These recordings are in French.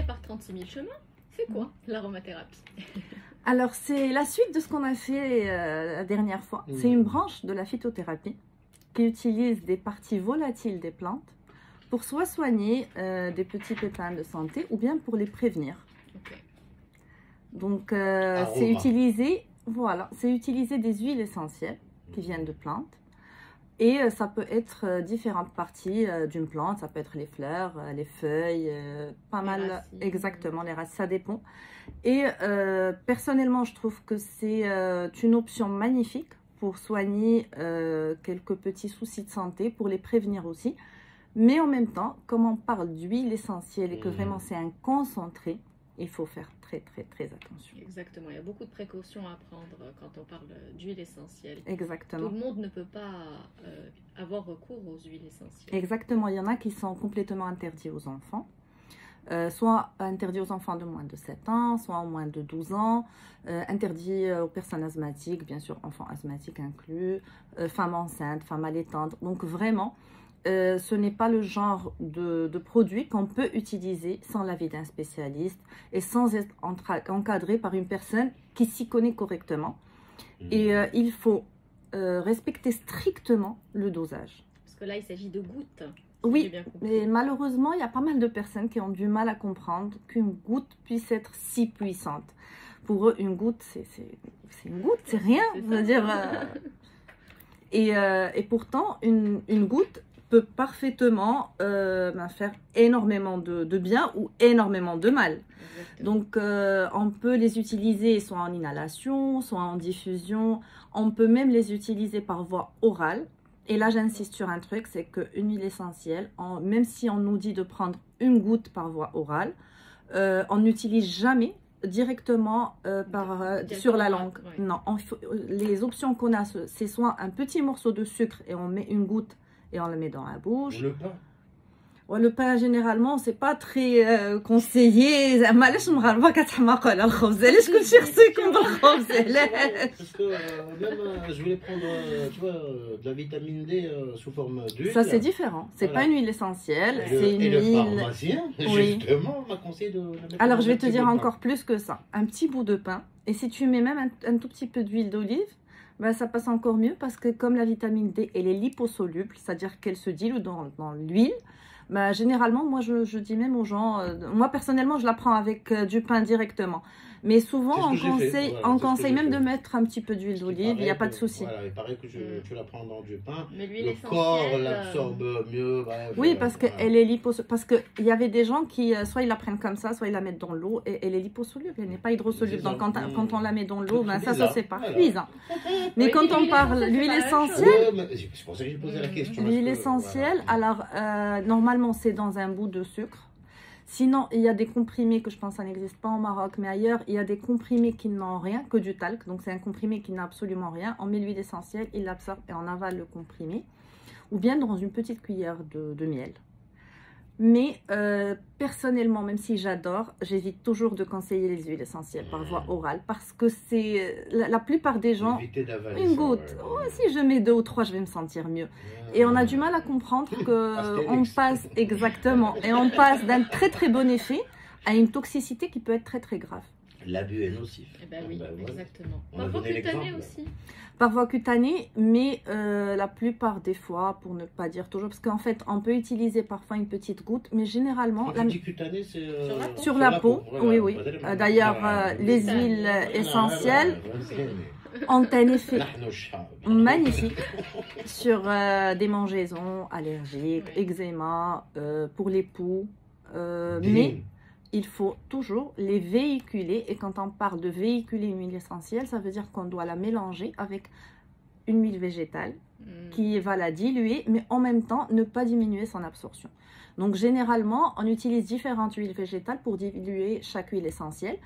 Par 36 000 chemins, c'est quoi l'aromathérapie? Alors, c'est la suite de ce qu'on a fait la dernière fois. C'est une branche de la phytothérapie qui utilise des parties volatiles des plantes pour soit soigner des petits pépins de santé ou bien pour les prévenir. Okay. Donc, c'est utiliser, voilà, c'est utiliser des huiles essentielles qui viennent de plantes. Et ça peut être différentes parties d'une plante, ça peut être les fleurs, les feuilles, pas mal, racines. Exactement, les racines, ça dépend. Et personnellement, je trouve que c'est une option magnifique pour soigner quelques petits soucis de santé, pour les prévenir aussi. Mais en même temps, comme on parle d'huile essentielle et que vraiment c'est un concentré, il faut faire très attention. Exactement, il y a beaucoup de précautions à prendre quand on parle d'huile essentielle. Exactement. Tout le monde ne peut pas avoir recours aux huiles essentielles. Exactement, il y en a qui sont complètement interdits aux enfants. Soit interdit aux enfants de moins de 7 ans, soit au moins de 12 ans, interdit aux personnes asthmatiques, bien sûr enfants asthmatiques inclus, femmes enceintes, femmes allaitantes. Donc vraiment, ce n'est pas le genre de produit qu'on peut utiliser sans l'avis d'un spécialiste et sans être encadré par une personne qui s'y connaît correctement. Et il faut respecter strictement le dosage. Parce que là, il s'agit de gouttes. Oui, mais malheureusement, il y a pas mal de personnes qui ont du mal à comprendre qu'une goutte puisse être si puissante. Pour eux, une goutte, c'est une goutte, c'est rien. Je veux dire, et pourtant, une goutte peut parfaitement faire énormément de bien ou énormément de mal. Exactement. Donc, on peut les utiliser soit en inhalation, soit en diffusion. On peut même les utiliser par voie orale. Et là, j'insiste sur un truc, c'est qu'une huile essentielle, même si on nous dit de prendre une goutte par voie orale, on n'utilise jamais directement sur la langue. Ouais. Non, les options qu'on a, c'est soit un petit morceau de sucre et on met une goutte et on le met dans la bouche. Le pain. Ouais, le pain, généralement, c'est pas très conseillé. Parce que même, je voulais prendre, tu vois, de la vitamine D sous forme d'huile. Ça, c'est différent. C'est pas une huile essentielle. C'est une huile. Et le pharmacien, justement, m'a conseillé de la mettre. Alors, je vais te dire encore plus que ça. Un petit bout de pain. Et si tu mets même un tout petit peu d'huile d'olive, ben, ça passe encore mieux parce que comme la vitamine D, elle est liposoluble, c'est-à-dire qu'elle se dilue dans l'huile. Bah, généralement, moi, je dis même aux gens, moi, personnellement, je la prends avec du pain directement. Mais souvent, on conseille même de mettre un petit peu d'huile d'olive, il n'y a pas de souci. Voilà, il paraît que tu la prends dans du pain, mais le corps l'absorbe mieux. Bref, oui, parce qu'elle est liposoluble. Parce qu'il y avait des gens qui, soit ils la prennent comme ça, soit ils la mettent dans l'eau, et elle est liposoluble, elle n'est pas hydrosoluble. Donc, quand on la met dans l'eau, ben, ça se séparise. Mais quand on parle d'huile essentielle, c'est pour ça que j'ai posé la question. L'huile essentielle, alors, normalement, c'est dans un bout de sucre. Sinon, il y a des comprimés que je pense ça n'existe pas au Maroc, mais ailleurs, il y a des comprimés qui n'ont rien que du talc. Donc, c'est un comprimé qui n'a absolument rien. On met l'huile essentielle, il l'absorbe et on avale le comprimé. Ou bien dans une petite cuillère de miel. Mais personnellement, même si j'adore, j'évite toujours de conseiller les huiles essentielles par voie orale parce que c'est la plupart des gens, une goutte, si je mets 2 ou 3, je vais me sentir mieux. Et on a du mal à comprendre qu'on passe, exactement, et on passe d'un très bon effet à une toxicité qui peut être très grave. L'abus est nocif. Eh ben oui, exactement. Par voie cutanée aussi. Par voie cutanée, mais la plupart des fois, pour ne pas dire toujours, parce qu'en fait, on peut utiliser parfois une petite goutte, mais généralement... Quand tu dis cutanée, c'est... Sur la peau, oui. D'ailleurs, les huiles essentielles ont un effet magnifique sur des mangeaisons allergiques, eczéma, pour les poux, mais... il faut toujours les véhiculer. Et quand on parle de véhiculer une huile essentielle, ça veut dire qu'on doit la mélanger avec une huile végétale qui va la diluer, mais en même temps ne pas diminuer son absorption. Donc généralement, on utilise différentes huiles végétales pour diluer chaque huile essentielle.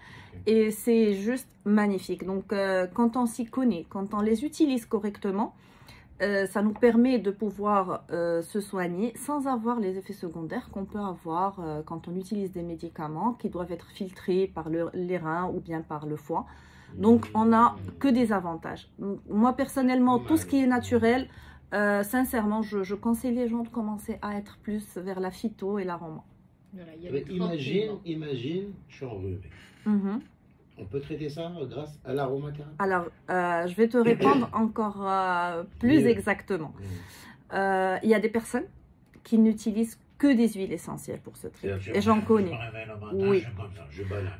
Et c'est juste magnifique. Donc quand on s'y connaît, quand on les utilise correctement, ça nous permet de pouvoir se soigner sans avoir les effets secondaires qu'on peut avoir quand on utilise des médicaments qui doivent être filtrés par les reins ou bien par le foie. Donc, on n'a que des avantages. Donc, moi, personnellement, tout ce qui est naturel, sincèrement, je conseille les gens de commencer à être plus vers la phyto et l'aroma. Voilà, imagine, je suis enrhumé. On peut traiter ça grâce à l'aromathérapie? Alors, je vais te répondre encore plus exactement. Il y a des personnes qui n'utilisent que des huiles essentielles pour ce truc. Et j'en connais. Oui.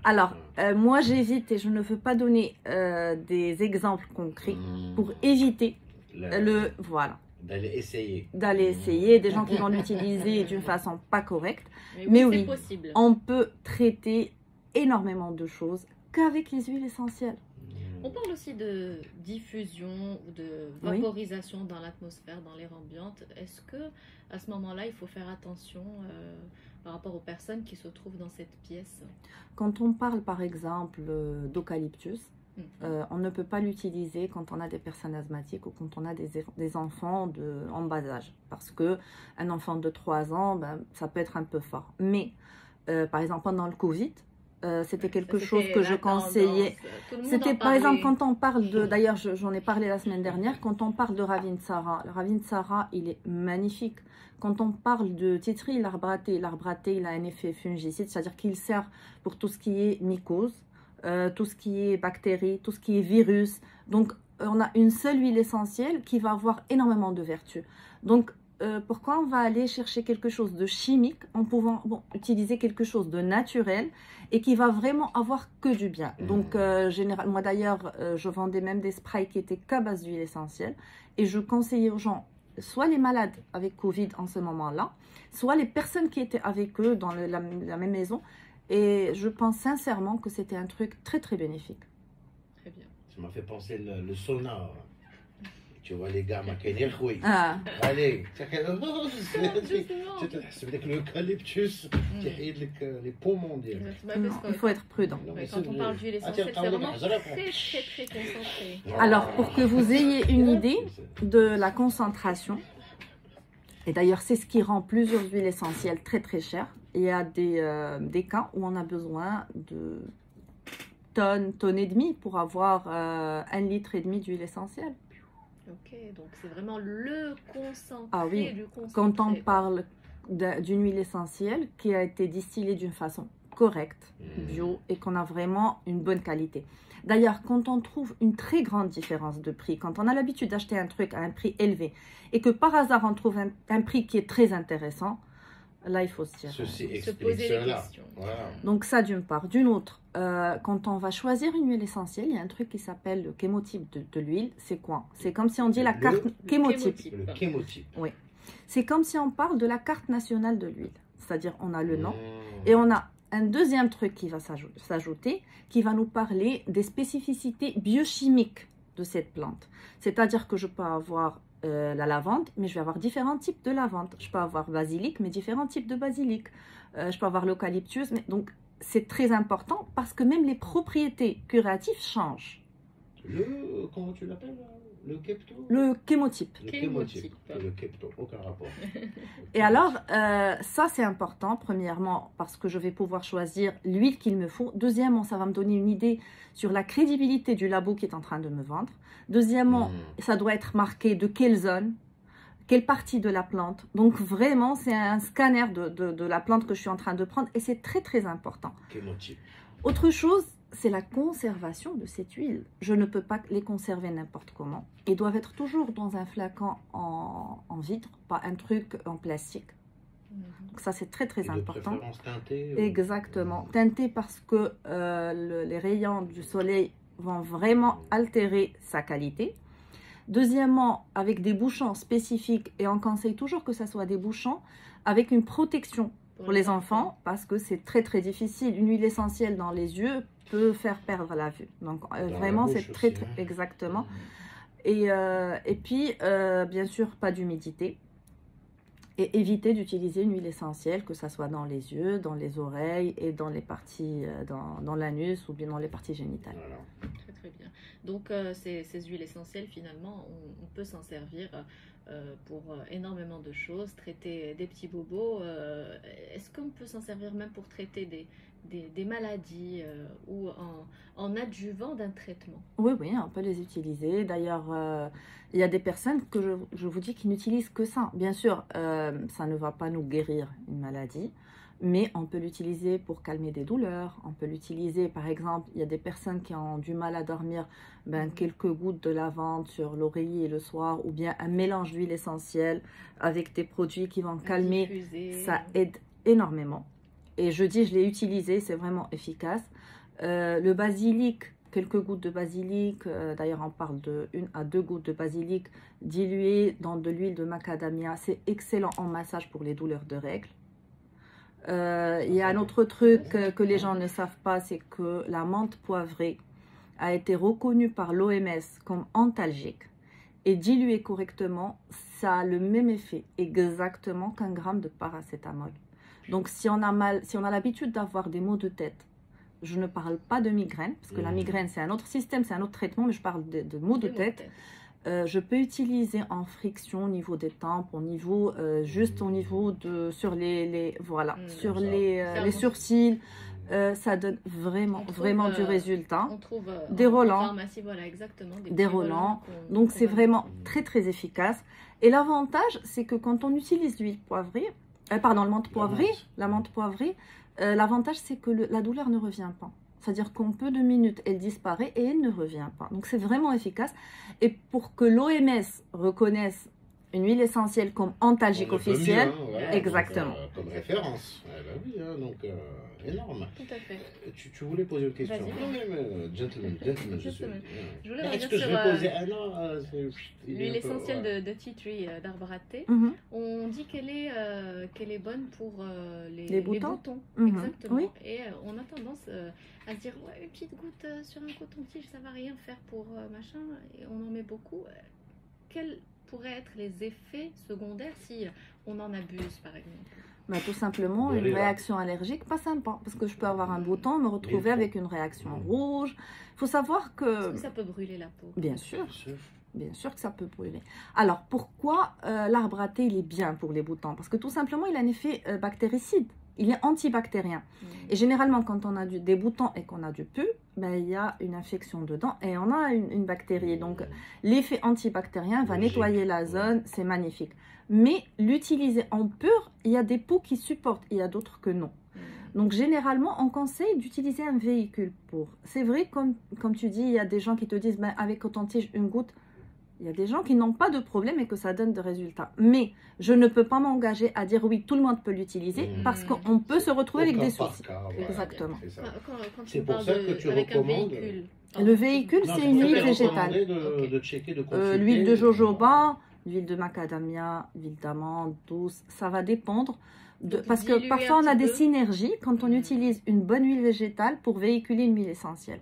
Alors, moi, j'évite et je ne veux pas donner des exemples concrets pour éviter voilà. D'aller essayer. Des gens qui vont l'utiliser d'une façon pas correcte. Mais oui, possible. On peut traiter énormément de choses qu'avec les huiles essentielles. On parle aussi de diffusion ou de vaporisation dans l'atmosphère, dans l'air ambiante. Est-ce que à ce moment-là, il faut faire attention par rapport aux personnes qui se trouvent dans cette pièce? Quand on parle par exemple d'eucalyptus, on ne peut pas l'utiliser quand on a des personnes asthmatiques ou quand on a des enfants en bas âge. Parce qu'un enfant de 3 ans, ça peut être un peu fort. Mais par exemple pendant le Covid, c'était quelque chose que je conseillais. C'était par exemple quand on parle de, d'ailleurs j'en ai parlé la semaine dernière, quand on parle de Ravinsara. Le Ravinsara, il est magnifique. Quand on parle de titri, l'arbre à thé, il a un effet fungicide, c'est-à-dire qu'il sert pour tout ce qui est mycose, tout ce qui est bactéries, tout ce qui est virus. Donc on a une seule huile essentielle qui va avoir énormément de vertus. Donc pourquoi on va aller chercher quelque chose de chimique en pouvant utiliser quelque chose de naturel et qui va vraiment avoir que du bien. Donc généralement, moi d'ailleurs je vendais même des sprays qui étaient qu'à base d'huile essentielle et je conseillais aux gens, soit les malades avec Covid en ce moment-là, soit les personnes qui étaient avec eux dans la même maison, et je pense sincèrement que c'était un truc très très bénéfique. Très bien. Ça m'a fait penser le sauna. Tu vois les gars, oui. Allez, c'est avec l'eucalyptus, les poumons. Il faut être prudent. Quand on parle d'huile essentielle, c'est vraiment très concentré. Alors, pour que vous ayez une idée de la concentration, et d'ailleurs c'est ce qui rend plusieurs huiles essentielles très très chères, il y a des cas où on a besoin de tonnes et demie pour avoir 1,5 litre d'huile essentielle. Ok, donc c'est vraiment le concentré. Ah oui, du concentré. Quand on parle d'une huile essentielle qui a été distillée d'une façon correcte, bio, et qu'on a vraiment une bonne qualité. D'ailleurs, quand on trouve une très grande différence de prix, quand on a l'habitude d'acheter un truc à un prix élevé et que par hasard on trouve un prix qui est très intéressant, là il faut se poser des questions. Voilà. Donc ça d'une part. D'une autre, quand on va choisir une huile essentielle, il y a un truc qui s'appelle le chémotype de l'huile. C'est quoi? C'est comme si on dit la carte chémotype. Le chémotype. Oui. C'est comme si on parle de la carte nationale de l'huile. C'est-à-dire on a le nom et on a un deuxième truc qui va s'ajouter, qui va nous parler des spécificités biochimiques de cette plante. C'est-à-dire que je peux avoir la lavande, mais je vais avoir différents types de lavande. Je peux avoir basilic, mais différents types de basilic. Je peux avoir l'eucalyptus. Donc, c'est très important parce que même les propriétés curatives changent. Comment tu l'appelles? Le kepto? Le chémotype. Le chémotype. Le kepto, aucun rapport. Et alors, ça c'est important, premièrement, parce que je vais pouvoir choisir l'huile qu'il me faut. Deuxièmement, ça va me donner une idée sur la crédibilité du labo qui est en train de me vendre. Deuxièmement, ça doit être marqué de quelle zone, quelle partie de la plante. Donc vraiment, c'est un scanner de la plante que je suis en train de prendre et c'est très très important. Chémotype. Autre chose, c'est la conservation de cette huile. Je ne peux pas les conserver n'importe comment. Ils doivent être toujours dans un flacon en vitre, pas un truc en plastique. Donc ça, c'est très très important. De préférence teinté. Exactement. Teinté parce que les rayons du soleil vont vraiment altérer sa qualité. Deuxièmement, avec des bouchons spécifiques, et on conseille toujours que ce soit des bouchons avec une protection pour les enfants, parce que c'est très très difficile. Une huile essentielle dans les yeux peut faire perdre la vue. Donc vraiment, c'est très, très exactement. Et puis, bien sûr, pas d'humidité. Et éviter d'utiliser une huile essentielle, que ce soit dans les yeux, dans les oreilles et dans les parties, dans l'anus ou bien dans les parties génitales. Voilà. Très très bien. Donc ces huiles essentielles, finalement, on peut s'en servir pour énormément de choses, traiter des petits bobos. Est-ce qu'on peut s'en servir même pour traiter des maladies ou en adjuvant d'un traitement? Oui, on peut les utiliser. D'ailleurs, il y a des personnes que je vous dis qui n'utilisent que ça. Bien sûr, ça ne va pas nous guérir une maladie. Mais on peut l'utiliser pour calmer des douleurs. On peut l'utiliser, par exemple, il y a des personnes qui ont du mal à dormir, ben, quelques gouttes de lavande sur l'oreiller le soir, ou bien un mélange d'huile essentielle avec des produits qui vont calmer. Diffuser. Ça aide énormément. Et je l'ai utilisé, c'est vraiment efficace. Le basilic, quelques gouttes de basilic, d'ailleurs on parle de 1 à 2 gouttes de basilic diluées dans de l'huile de macadamia. C'est excellent en massage pour les douleurs de règles. Il y a un autre truc que les gens ne savent pas, c'est que la menthe poivrée a été reconnue par l'OMS comme antalgique. Et diluée correctement, ça a le même effet exactement qu'un gramme de paracétamol. Donc si on a mal, si on a l'habitude d'avoir des maux de tête, je ne parle pas de migraine, parce que la migraine c'est un autre système, c'est un autre traitement, mais je parle de maux de tête. Je peux utiliser en friction au niveau des tempes, au niveau, juste au niveau de, sur voilà, sur les sourcils. Ça donne vraiment du résultat. On trouve des rollants. En pharmacie, voilà, exactement. Des rollants. Donc c'est vraiment très efficace. Et l'avantage, c'est que quand on utilise l'huile poivrée, pardon, la menthe poivrée, l'avantage c'est que la douleur ne revient pas. C'est-à-dire qu'en peu de minutes, elle disparaît et elle ne revient pas. Donc c'est vraiment efficace. Et pour que l'OMS reconnaisse une huile essentielle comme antalgique officielle, exactement. Donc, comme référence. Oui, donc énorme. Tout à fait. Tu voulais poser une question? Non, mais gentleman, je suis. Je voulais revenir Est-ce que je sur vais poser l'huile essentielle de tea tree, d'arbre à thé. On dit qu'elle est bonne pour les boutons. Exactement. Oui. Et on a tendance à se dire, ouais, une petite goutte sur un coton-tige, ça va rien faire pour machin. Et on en met beaucoup. Quels pourraient être les effets secondaires si on en abuse, par exemple? Bah, tout simplement une réaction allergique pas sympa, parce que je peux avoir un bouton, me retrouver avec une réaction rouge. Il faut savoir Est-ce que ça peut brûler la peau? Bien sûr que ça peut brûler. Alors pourquoi l'arbre à thé il est bien pour les boutons? Parce que tout simplement il a un effet bactéricide, il est antibactérien. Et généralement quand on a des boutons et qu'on a du pus, ben, il y a une infection dedans et on a une bactérie. Donc l'effet antibactérien va nettoyer la zone, c'est magnifique. Mais l'utiliser en pur, il y a des peaux qui supportent, il y a d'autres que non. Donc généralement, on conseille d'utiliser un véhicule pour. C'est vrai, comme tu dis, il y a des gens qui te disent, ben, avec coton-tige, une goutte, il y a des gens qui n'ont pas de problème et que ça donne des résultats. Mais je ne peux pas m'engager à dire oui, tout le monde peut l'utiliser parce qu'on peut se retrouver avec des soucis. Exactement. C'est pour ça que tu recommandes. Le véhicule, c'est une huile végétale. L'huile de jojoba, l'huile de macadamia, l'huile d'amande douce, ça va dépendre. Parce que parfois on a des synergies quand on utilise une bonne huile végétale pour véhiculer une huile essentielle.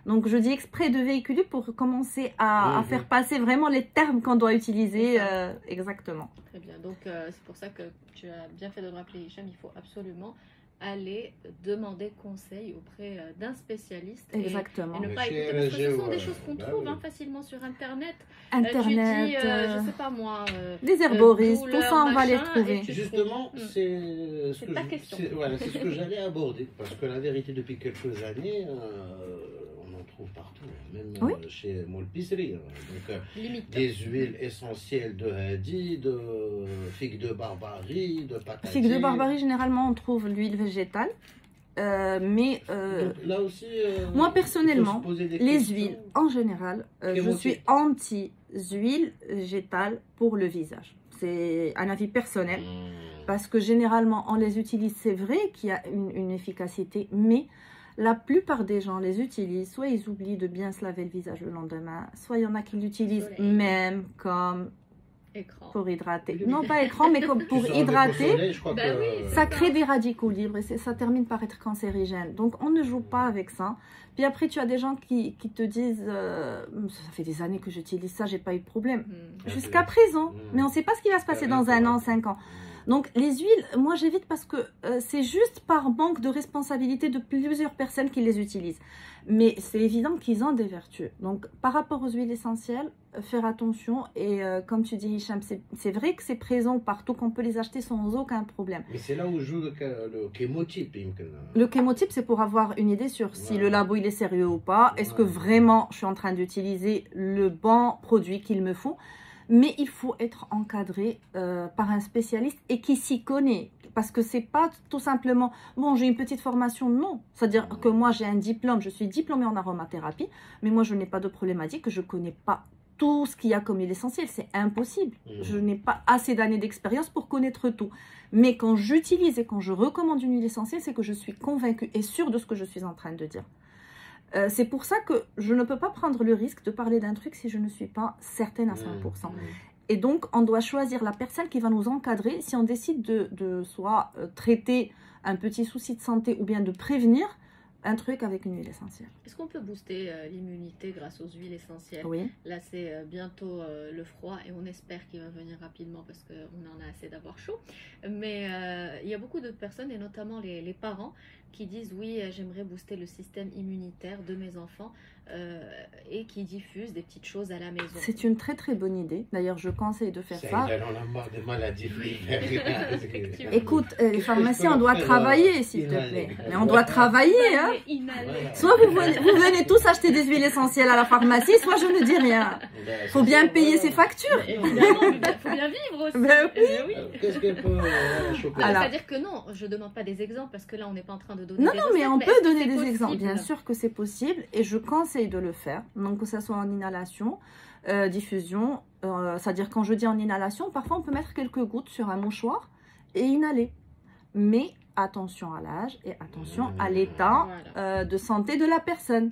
Donc je dis exprès de véhiculer pour commencer à faire passer vraiment les termes qu'on doit utiliser exactement. Très bien, donc c'est pour ça que tu as bien fait de me rappeler, Hicham, il faut absolument aller demander conseil auprès d'un spécialiste. Exactement. Et ne pas écouter, parce que ce sont des choses qu'on trouve facilement sur Internet. Tu dis, je sais pas moi. Les herboristes, tout ça on va les trouver. Justement, c'est ce que j'allais aborder. Parce que la vérité, depuis quelques années, on en trouve partout. Même chez Molpisserie. Donc, des huiles essentielles de hadi, de figues de barbarie, de patati. Figues de barbarie, généralement on trouve l'huile végétale. Mais là aussi, moi personnellement, les huiles en général, je suis anti-huile végétale pour le visage. C'est un avis personnel parce que généralement on les utilise, c'est vrai qu'il y a une efficacité, mais la plupart des gens les utilisent, soit ils oublient de bien se laver le visage le lendemain, soit il y en a qui l'utilisent même comme écran. Pour hydrater. Non, pas écran, mais comme pour hydrater, ça crée des radicaux libres et ça termine par être cancérigène. Donc, on ne joue pas avec ça. Puis après, tu as des gens qui te disent ça fait des années que j'utilise ça, j'ai pas eu de problème. Jusqu'à présent. Mais on ne sait pas ce qui va se passer dans 1 an, 5 ans. Donc, les huiles, moi, j'évite parce que c'est juste par manque de responsabilité de plusieurs personnes qui les utilisent. Mais c'est évident qu'ils ont des vertus. Donc, par rapport aux huiles essentielles, faire attention. Et comme tu dis, Hicham, c'est vrai que c'est présent partout, qu'on peut les acheter sans aucun problème. Mais c'est là où joue le chémotype. Le chémotype, c'est pour avoir une idée sur si le labo il est sérieux ou pas. Est-ce que vraiment je suis en train d'utiliser le bon produit qu'il me faut? Mais il faut être encadré par un spécialiste et qui s'y connaît. Parce que c'est pas tout simplement, bon, j'ai une petite formation, non. C'est-à-dire que moi, j'ai un diplôme, je suis diplômée en aromathérapie, mais moi, je n'ai pas de problématique, je connais pas tout ce qu'il y a comme huile essentielle, c'est impossible. Je n'ai pas assez d'années d'expérience pour connaître tout. Mais quand j'utilise et quand je recommande une huile essentielle, c'est que je suis convaincue et sûre de ce que je suis en train de dire. C'est pour ça que je ne peux pas prendre le risque de parler d'un truc si je ne suis pas certaine à 100%. Et donc, on doit choisir la personne qui va nous encadrer si on décide de soit traiter un petit souci de santé ou bien de prévenir un truc avec une huile essentielle. Est-ce qu'on peut booster l'immunité grâce aux huiles essentielles? Oui. Là, c'est bientôt le froid et on espère qu'il va venir rapidement parce qu'on en a assez d'avoir chaud. Mais il y a beaucoup de personnes, et notamment les parents, qui disent oui, j'aimerais booster le système immunitaire de mes enfants et qui diffusent des petites choses à la maison. C'est une très très bonne idée. D'ailleurs, je conseille de faire ça. On a marre des maladies. Écoute, les pharmaciens, on doit travailler, s'il te plaît. Mais on doit travailler, hein. Soit vous venez tous acheter des huiles essentielles à la pharmacie, soit je ne dis rien. Il faut bien payer ses factures. Évidemment, il faut bien vivre aussi. Ben oui. Qu'est-ce qu'elle peut C'est-à-dire que non, je ne demande pas des exemples parce que là, on n'est pas en train de donner des recettes. Non, mais on peut donner des exemples. Bien sûr que c'est possible et je conseille de le faire. Donc, que ce soit en inhalation, diffusion, c'est-à-dire quand je dis en inhalation, parfois on peut mettre quelques gouttes sur un mouchoir et inhaler. Mais attention à l'âge et attention à l'état de santé de la personne.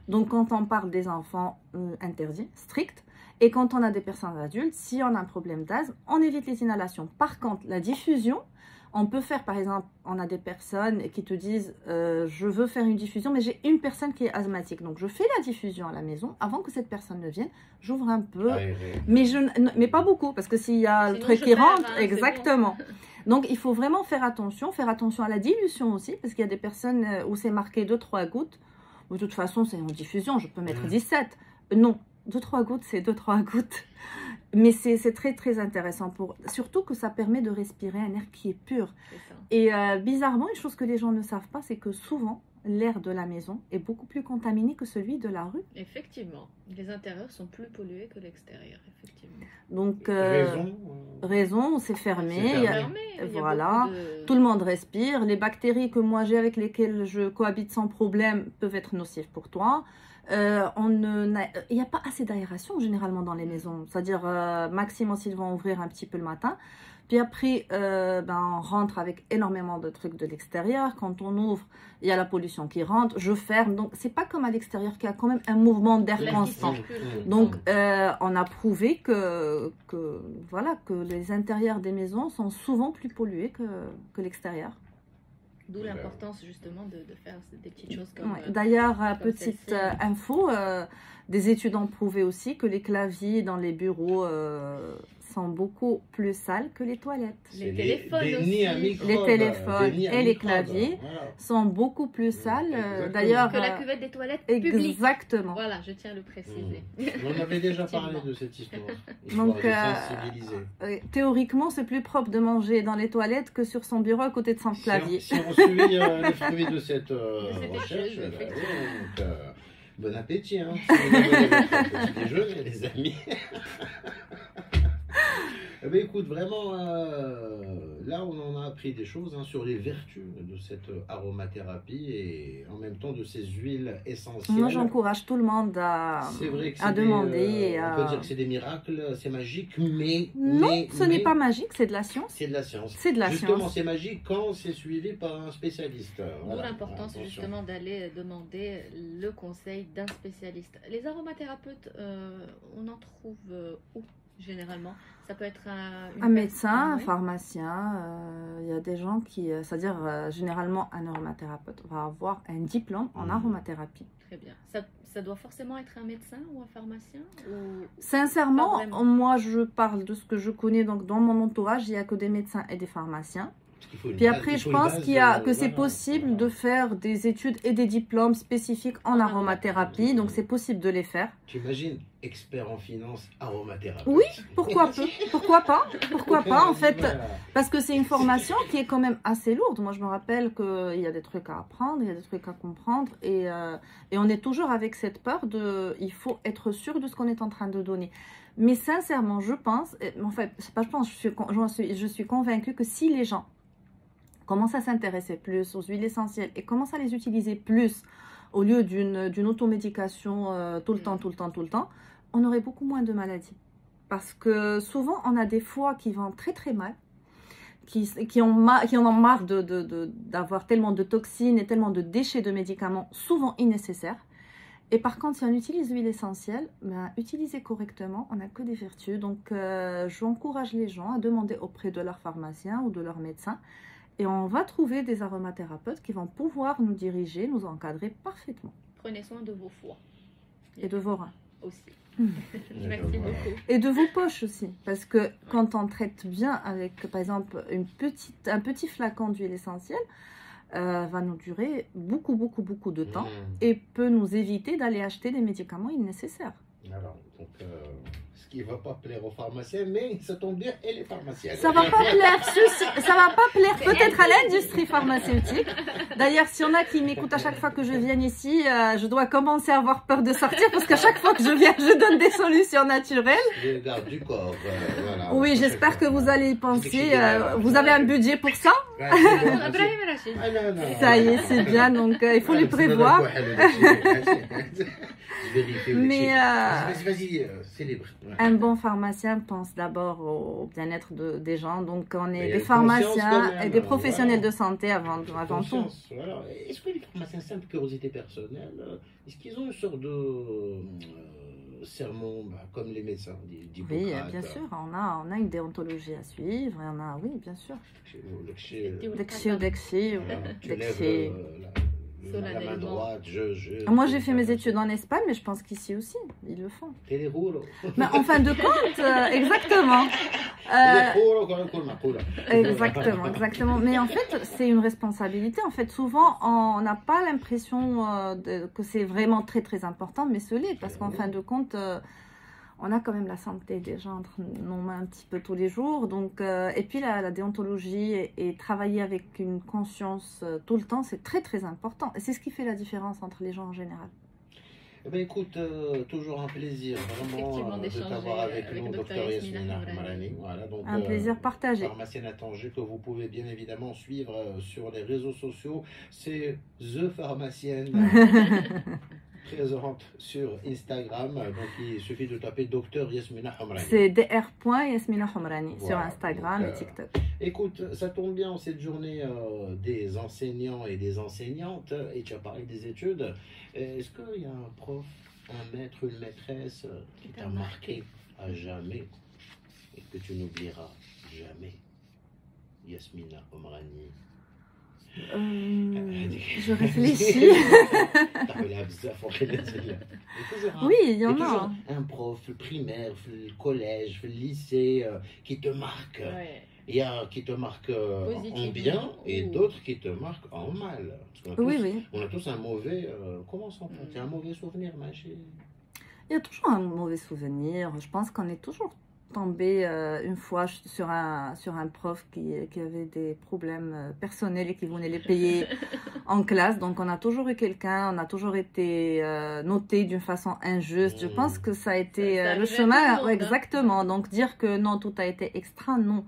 Donc, quand on parle des enfants, interdit, strict. Et quand on a des personnes adultes, si on a un problème d'asthme, on évite les inhalations. Par contre, la diffusion, on peut faire, par exemple, on a des personnes qui te disent je veux faire une diffusion, mais j'ai une personne qui est asthmatique. Donc, je fais la diffusion à la maison. Avant que cette personne ne vienne, j'ouvre un peu. Mais pas beaucoup, parce que s'il y a le truc qui rentre, exactement. Bon. Donc, il faut vraiment faire attention à la dilution aussi, parce qu'il y a des personnes où c'est marqué 2-3 gouttes. De toute façon, c'est en diffusion, je peux mettre 17. Non, 2-3 gouttes, c'est 2-3 gouttes. Mais c'est très très intéressant, surtout que ça permet de respirer un air qui est pur. Et bizarrement, une chose que les gens ne savent pas, c'est que souvent, l'air de la maison est beaucoup plus contaminé que celui de la rue. Effectivement, les intérieurs sont plus pollués que l'extérieur, effectivement. Donc, raison, c'est fermé. Voilà, tout le monde respire. Les bactéries que moi j'ai avec lesquelles je cohabite sans problème peuvent être nocives pour toi. Il n'y a pas assez d'aération généralement dans les maisons, c'est-à-dire maximum s'ils vont ouvrir un petit peu le matin, puis après on rentre avec énormément de trucs de l'extérieur. Quand on ouvre, il y a la pollution qui rentre, je ferme, donc c'est pas comme à l'extérieur qu'il y a quand même un mouvement d'air constant. Donc on a prouvé que les intérieurs des maisons sont souvent plus pollués que l'extérieur. D'où l'importance justement de faire des petites choses comme... D'ailleurs, petite info, des études ont prouvé aussi que les claviers dans les bureaux sont beaucoup plus sales que les toilettes. Les téléphones aussi. Les téléphones et les claviers sont beaucoup plus sales. D'ailleurs, que la cuvette des toilettes publiques. Exactement. Voilà, je tiens à le préciser. On avait déjà parlé de cette histoire. Donc, théoriquement, c'est plus propre de manger dans les toilettes que sur son bureau à côté de son clavier. Si on suit les fruits de cette recherche, bon appétit, hein. Petit déjeuner, les amis. Mais écoute, vraiment, là on en a appris des choses sur les vertus de cette aromathérapie et en même temps de ces huiles essentielles. Moi j'encourage tout le monde à demander. On peut dire que c'est des miracles, c'est magique, mais... Non, ce n'est pas magique, c'est de la science. C'est de la science. C'est de la Justement, science. c'est magique quand c'est suivi par un spécialiste. D'où l'importance justement d'aller demander le conseil d'un spécialiste. Les aromathérapeutes, on en trouve où généralement? Ça peut être un médecin, un pharmacien. Il y a des gens qui... C'est-à-dire, généralement, un aromathérapeute va avoir un diplôme en aromathérapie. Très bien. Ça doit forcément être un médecin ou un pharmacien Sincèrement, moi, je parle de ce que je connais. Donc, dans mon entourage, il n'y a que des médecins et des pharmaciens. Puis après, je pense que c'est possible de faire des études et des diplômes spécifiques en aromathérapie. Donc, c'est possible de les faire. Tu imagines expert en finance, aromathérapeute. Oui, pourquoi pas, pourquoi pas, en fait, parce que c'est une formation qui est quand même assez lourde. Moi, je me rappelle qu'il y a des trucs à apprendre, il y a des trucs à comprendre, et on est toujours avec cette peur de, il faut être sûr de ce qu'on est en train de donner. Mais sincèrement, je pense, en fait, c'est pas je pense, je suis convaincue que si les gens commencent à s'intéresser plus aux huiles essentielles et commencent à les utiliser plus au lieu d'une automédication tout le temps, on aurait beaucoup moins de maladies. Parce que souvent, on a des foies qui vont très très mal, qui en ont marre d'avoir tellement de toxines et tellement de déchets de médicaments, souvent innécessaires. Et par contre, si on utilise l'huile essentielle, ben, utilisez correctement, on n'a que des vertus. Donc, j'encourage les gens à demander auprès de leur pharmacien ou de leur médecin. Et on va trouver des aromathérapeutes qui vont pouvoir nous diriger, nous encadrer parfaitement. Prenez soin de vos foies. Et de vos reins. Aussi. Merci beaucoup. Et de vos poches aussi. Parce que quand on traite bien avec, par exemple, un petit flacon d'huile essentielle, va nous durer beaucoup de temps et peut nous éviter d'aller acheter des médicaments nécessaires. Alors, donc, ce qui ne va pas plaire aux pharmaciens, mais ça tombe bien, et les pharmaciens. Ça ne va pas plaire peut-être à l'industrie pharmaceutique. D'ailleurs, s'il y en a qui m'écoutent à chaque fois que je viens ici, je dois commencer à avoir peur de sortir parce qu'à chaque fois que je viens, je donne des solutions naturelles. Les gardes du corps, voilà. Oui, j'espère que vous allez y penser. Vous avez un budget pour ça? Ça y est, c'est bien, donc il faut les prévoir. Mais vas-y, célèbre. Un bon pharmacien pense d'abord au bien-être des gens. Donc, on est des pharmaciens et des professionnels de santé avant tout. Voilà. Est-ce que les pharmaciens, simple curiosité personnelle, est-ce qu'ils ont une sorte de sermon comme les médecins Oui, bien sûr. On a une déontologie à suivre. Et on a, oui, bien sûr. Dexi. La main droite, Moi, j'ai fait mes études en Espagne, mais je pense qu'ici aussi, ils le font. Mais en fin de compte, exactement. Exactement. Mais en fait, c'est une responsabilité. En fait, souvent, on n'a pas l'impression que c'est vraiment très, très important, mais ce l'est, parce qu'en fin de compte, on a quand même la santé des gens entre nos mains un petit peu tous les jours. Donc, et puis la déontologie et travailler avec une conscience tout le temps, c'est très très important. Et c'est ce qui fait la différence entre les gens en général. Eh bien, écoute, toujours un plaisir vraiment de t'avoir avec nous, Dr Yasmina Homarani. Voilà, donc, un plaisir partagé. Pharmacienne à Tanger que vous pouvez bien évidemment suivre sur les réseaux sociaux. C'est The Pharmacienne. Présente sur Instagram, donc il suffit de taper Dr Yasmina Homarani. C'est dr.Yasmina Homarani sur Instagram et TikTok. Écoute, ça tombe bien en cette journée des enseignants et des enseignantes, et tu as parlé des études. Est-ce qu'il y a un prof, un maître, une maîtresse qui t'a marqué à jamais et que tu n'oublieras jamais? Yasmina Homarani. Je réfléchis. Oui, il y en a. Un prof, le primaire, le collège, le lycée qui te marque. Ouais. Il y a qui te marque en bien et d'autres qui te marquent en mal. Parce on a tous un mauvais. Comment s'en fait un mauvais souvenir, ma chérie? Il y a toujours un mauvais souvenir. Je pense qu'on est toujours tombé une fois sur un prof qui avait des problèmes personnels et qui voulait les payer en classe. Donc, on a toujours eu quelqu'un, on a toujours été noté d'une façon injuste. Je pense que ça a été le chemin. Exactement. Donc, dire que non, tout a été extra, non.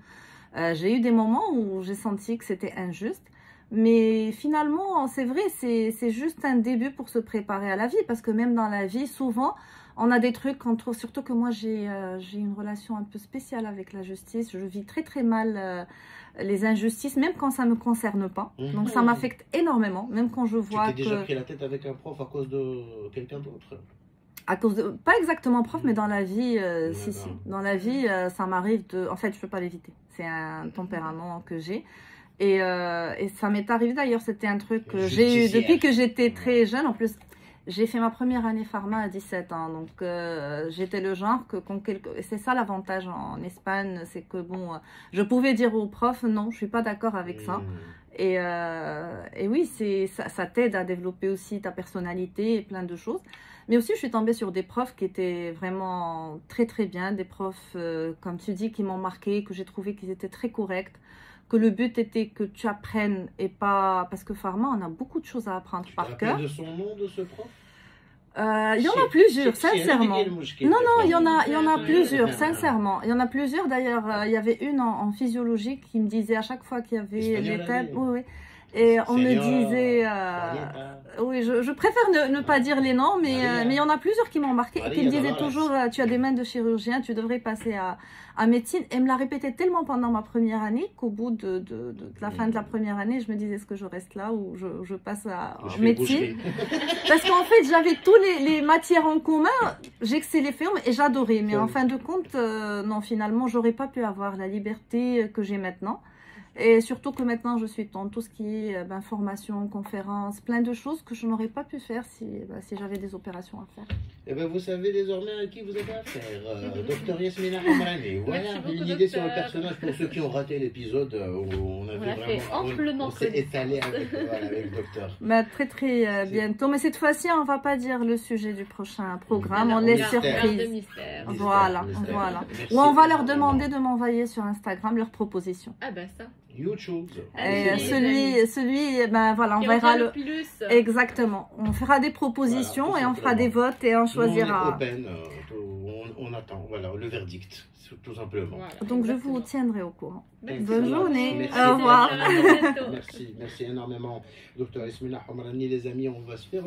J'ai eu des moments où j'ai senti que c'était injuste. Mais finalement, c'est vrai, c'est juste un début pour se préparer à la vie. Parce que même dans la vie, souvent, on a des trucs qu'on trouve, surtout que moi j'ai une relation un peu spéciale avec la justice. Je vis très très mal les injustices, même quand ça ne me concerne pas. Donc ça m'affecte énormément, même quand je vois tu t'es déjà pris la tête avec un prof à cause de quelqu'un d'autre? À cause de, pas exactement prof, mais dans la vie, si. Dans la vie, ça m'arrive de... En fait, je ne peux pas l'éviter. C'est un tempérament que j'ai. Et ça m'est arrivé d'ailleurs, c'était un truc que j'ai eu depuis que j'étais très jeune. En plus, j'ai fait ma première année pharma à 17 ans. Donc, j'étais le genre que... C'est ça l'avantage en Espagne, c'est que bon, je pouvais dire aux profs, non, je ne suis pas d'accord avec ça. Et oui, ça t'aide à développer aussi ta personnalité et plein de choses. Mais aussi, je suis tombée sur des profs qui étaient vraiment très très bien, des profs, comme tu dis, qui m'ont marqué, que j'ai trouvé qu'ils étaient très corrects, que le but était que tu apprennes et pas... Parce que Pharma, on a beaucoup de choses à apprendre par cœur. Tu te rappelles de son nom, de ce prof? Il y en a plusieurs, sincèrement. Non, il y en a plusieurs, sincèrement. Il y en a plusieurs, d'ailleurs. Il y avait une en physiologie qui me disait à chaque fois qu'il y avait les thèmes... Oui. Et on me disait, oui, je préfère ne pas dire les noms, mais il y en a plusieurs qui m'ont marqué et qui me disaient toujours, tu as des mains de chirurgien, tu devrais passer à médecine. Et me l'a répété tellement pendant ma première année qu'au bout de la fin de la première année, je me disais, est-ce que je reste là ou je passe à médecine? Parce qu'en fait, j'avais tous les matières en commun, j'excellais et j'adorais. Mais en fin de compte, non, finalement, j'aurais pas pu avoir la liberté que j'ai maintenant. Et surtout que maintenant, je suis dans tout ce qui est formation, conférences, plein de choses que je n'aurais pas pu faire si j'avais des opérations à faire. Eh bien, vous savez désormais à qui vous avez affaire. Docteur Yasmina Hamrani. Voilà une idée sur le personnage pour ceux qui ont raté l'épisode où on s'est étalé avec le docteur. Très très bientôt. Mais cette fois-ci, on ne va pas dire le sujet du prochain programme. On laisse surprise. Voilà. Ou on va leur demander de m'envoyer sur Instagram leurs propositions. Ah ben ça. YouTube. Et celui, voilà, on verra le plus. Exactement. On fera des propositions voilà, et on fera des votes et on choisira. On est open, on attend, voilà, le verdict, tout simplement. Voilà, donc je vous tiendrai au courant. Bonne journée. Au revoir. Merci énormément, Dr Yasmina Hamrani, les amis. On va se faire